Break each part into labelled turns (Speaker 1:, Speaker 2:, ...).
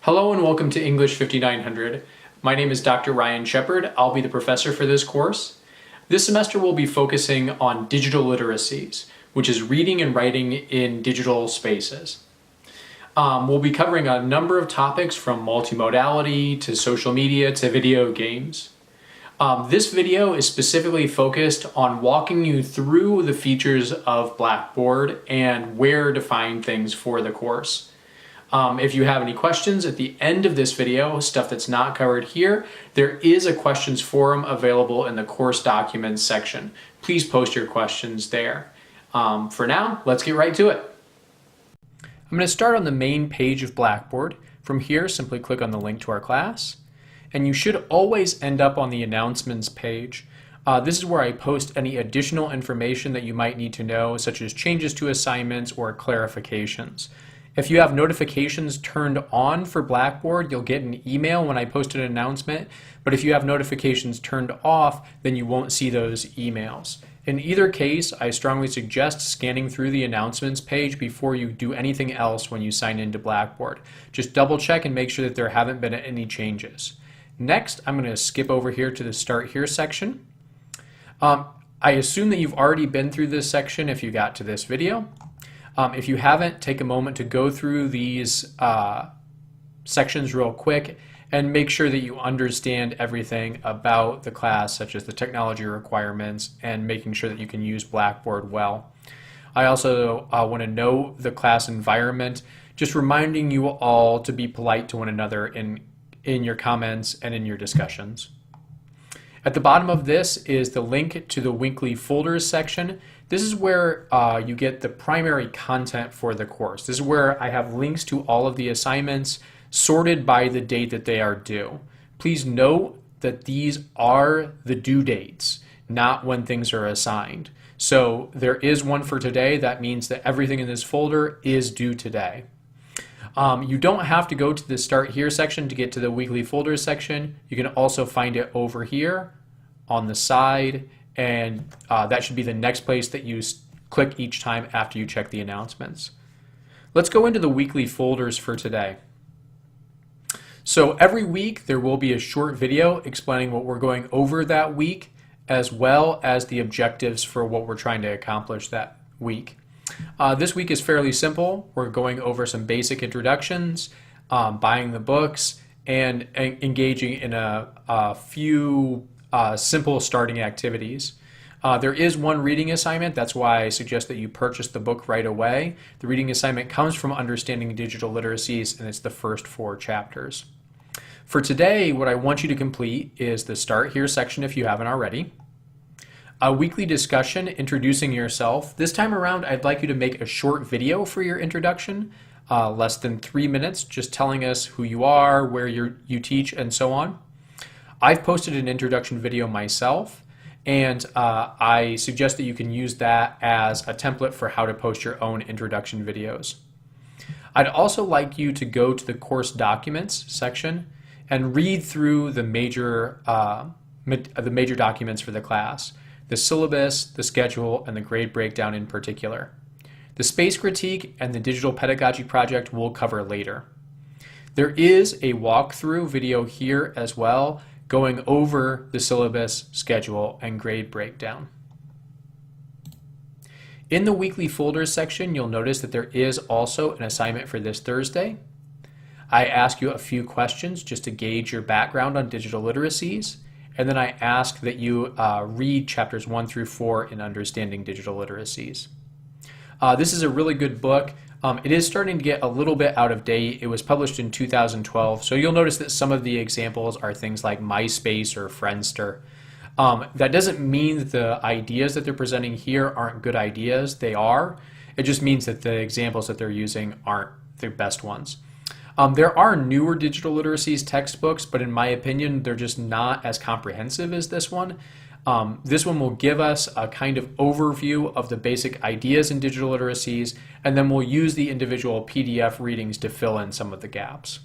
Speaker 1: Hello and welcome to English 5900. My name is Dr. Ryan Shepard. I'll be the professor for this course. This semester we'll be focusing on digital literacies, which is reading and writing in digital spaces. We'll be covering a number of topics from multimodality to social media to video games. This video is specifically focused on walking you through the features of Blackboard and where to find things for the course. If you have any questions at the end of this video, stuff that's not covered here, there is a questions forum available in the course documents section. Please post your questions there. For now, let's get right to it. I'm going to start on the main page of Blackboard. From here, simply click on the link to our class. And you should always end up on the announcements page. This is where I post any additional information that you might need to know, such as changes to assignments or clarifications. If you have notifications turned on for Blackboard, you'll get an email when I post an announcement, but if you have notifications turned off, then you won't see those emails. In either case, I strongly suggest scanning through the announcements page before you do anything else when you sign into Blackboard. Just double check and make sure that there haven't been any changes. Next, I'm going to skip over here to the Start Here section. I assume that you've already been through this section if you got to this video. If you haven't, take a moment to go through these sections real quick and make sure that you understand everything about the class, such as the technology requirements and making sure that you can use Blackboard well. I also want to know the class environment, just reminding you all to be polite to one another in your comments and in your discussions. At the bottom of this is the link to the weekly folders section. This is where you get the primary content for the course. This is where I have links to all of the assignments sorted by the date that they are due. Please note that these are the due dates, not when things are assigned. So there is one for today. That means that everything in this folder is due today. You don't have to go to the Start Here section to get to the weekly folders section. You can also find it over here on the side, and that should be the next place that you click each time after you check the announcements. Let's go into the weekly folders for today. So every week there will be a short video explaining what we're going over that week, as well as the objectives for what we're trying to accomplish that week. This week is fairly simple. We're going over some basic introductions, buying the books, and engaging in a few simple starting activities. There is one reading assignment. That's why I suggest that you purchase the book right away. The reading assignment comes from Understanding Digital Literacies, and it's the first 4 chapters. For today, what I want you to complete is the Start Here section if you haven't already. A weekly discussion introducing yourself. This time around, I'd like you to make a short video for your introduction, less than 3 minutes, just telling us who you are, where you teach, and so on. I've posted an introduction video myself, and I suggest that you can use that as a template for how to post your own introduction videos. I'd also like you to go to the course documents section and read through the major documents for the class, the syllabus, the schedule, and the grade breakdown in particular. The space critique and the digital pedagogy project we'll cover later. There is a walkthrough video here as well, going over the syllabus, schedule, and grade breakdown. In the weekly folders section, you'll notice that there is also an assignment for this Thursday. I ask you a few questions just to gauge your background on digital literacies, and then I ask that you read chapters 1 through 4 in Understanding Digital Literacies. This is a really good book. It is starting to get a little bit out of date. It was published in 2012, so you'll notice that some of the examples are things like MySpace or Friendster. That doesn't mean that the ideas that they're presenting here aren't good ideas. They are. It just means that the examples that they're using aren't the best ones. There are newer digital literacies textbooks, but in my opinion, they're just not as comprehensive as this one. This one will give us a kind of overview of the basic ideas in digital literacies, and then we'll use the individual PDF readings to fill in some of the gaps.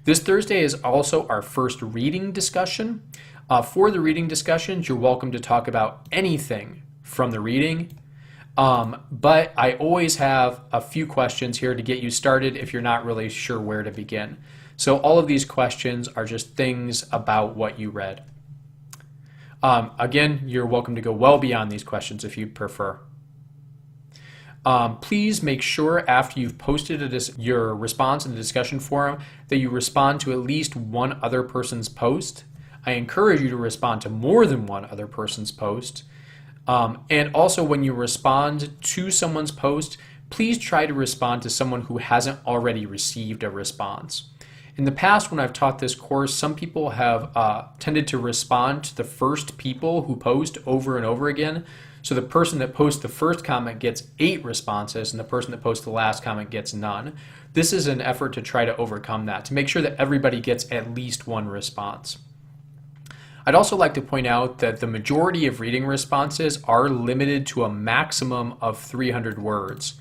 Speaker 1: This Thursday is also our first reading discussion. For the reading discussions, you're welcome to talk about anything from the reading. But I always have a few questions here to get you started if you're not really sure where to begin. So all of these questions are just things about what you read. Again, you're welcome to go well beyond these questions if you'd prefer. Please make sure after you've posted your response in the discussion forum that you respond to at least one other person's post. I encourage you to respond to more than one other person's post. And also when you respond to someone's post, please try to respond to someone who hasn't already received a response. In the past, when I've taught this course, some people have tended to respond to the first people who post over and over again. So the person that posts the first comment gets 8 responses and the person that posts the last comment gets none. This is an effort to try to overcome that, to make sure that everybody gets at least one response. I'd also like to point out that the majority of reading responses are limited to a maximum of 300 words.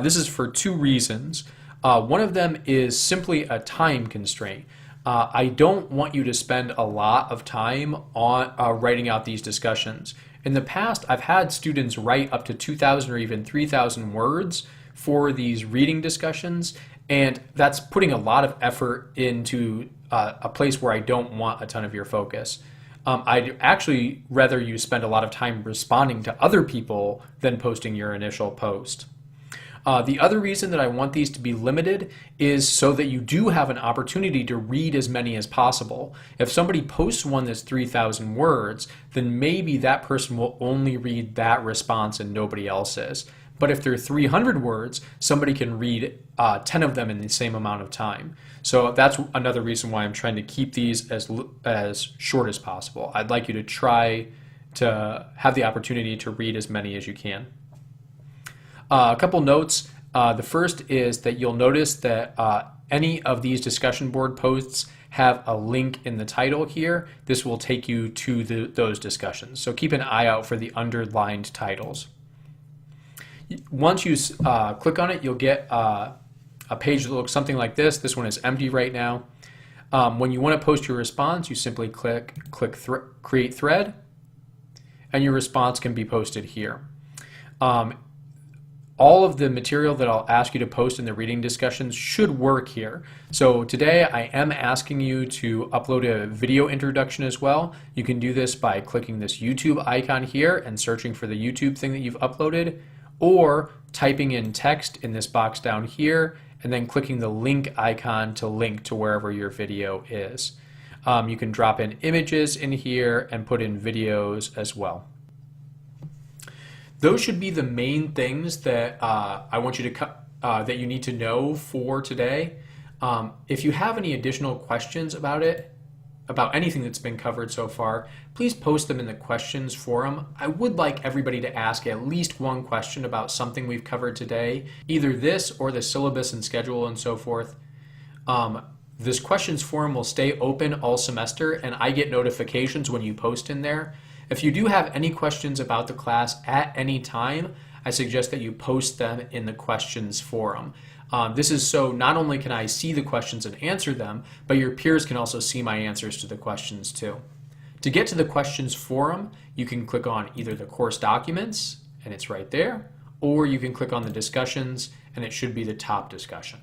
Speaker 1: This is for 2 reasons. One of them is simply a time constraint. I don't want you to spend a lot of time on writing out these discussions. In the past, I've had students write up to 2,000 or even 3,000 words for these reading discussions, and that's putting a lot of effort into a place where I don't want a ton of your focus. I'd actually rather you spend a lot of time responding to other people than posting your initial post. The other reason that I want these to be limited is so that you do have an opportunity to read as many as possible. If somebody posts one that's 3,000 words, then maybe that person will only read that response and nobody else's. But if they're 300 words, somebody can read 10 of them in the same amount of time. So that's another reason why I'm trying to keep these as short as possible. I'd like you to try to have the opportunity to read as many as you can. A couple notes. The first is that you'll notice that any of these discussion board posts have a link in the title here. This will take you to those discussions. So keep an eye out for the underlined titles. Once you click on it, you'll get a page that looks something like this. This one is empty right now. When you want to post your response, you simply click Create Thread, and your response can be posted here. All of the material that I'll ask you to post in the reading discussions should work here. So today I am asking you to upload a video introduction as well. You can do this by clicking this YouTube icon here and searching for the YouTube thing that you've uploaded, or typing in text in this box down here and then clicking the link icon to link to wherever your video is. You can drop in images in here and put in videos as well. Those should be the main things that I want you to that you need to know for today. If you have any additional questions about anything that's been covered so far, please post them in the questions forum. I would like everybody to ask at least one question about something we've covered today, either this or the syllabus and schedule and so forth. This questions forum will stay open all semester, and I get notifications when you post in there. If you do have any questions about the class at any time, I suggest that you post them in the questions forum. This is so not only can I see the questions and answer them, but your peers can also see my answers to the questions too. To get to the questions forum, you can click on either the course documents, and it's right there, or you can click on the discussions, and it should be the top discussion.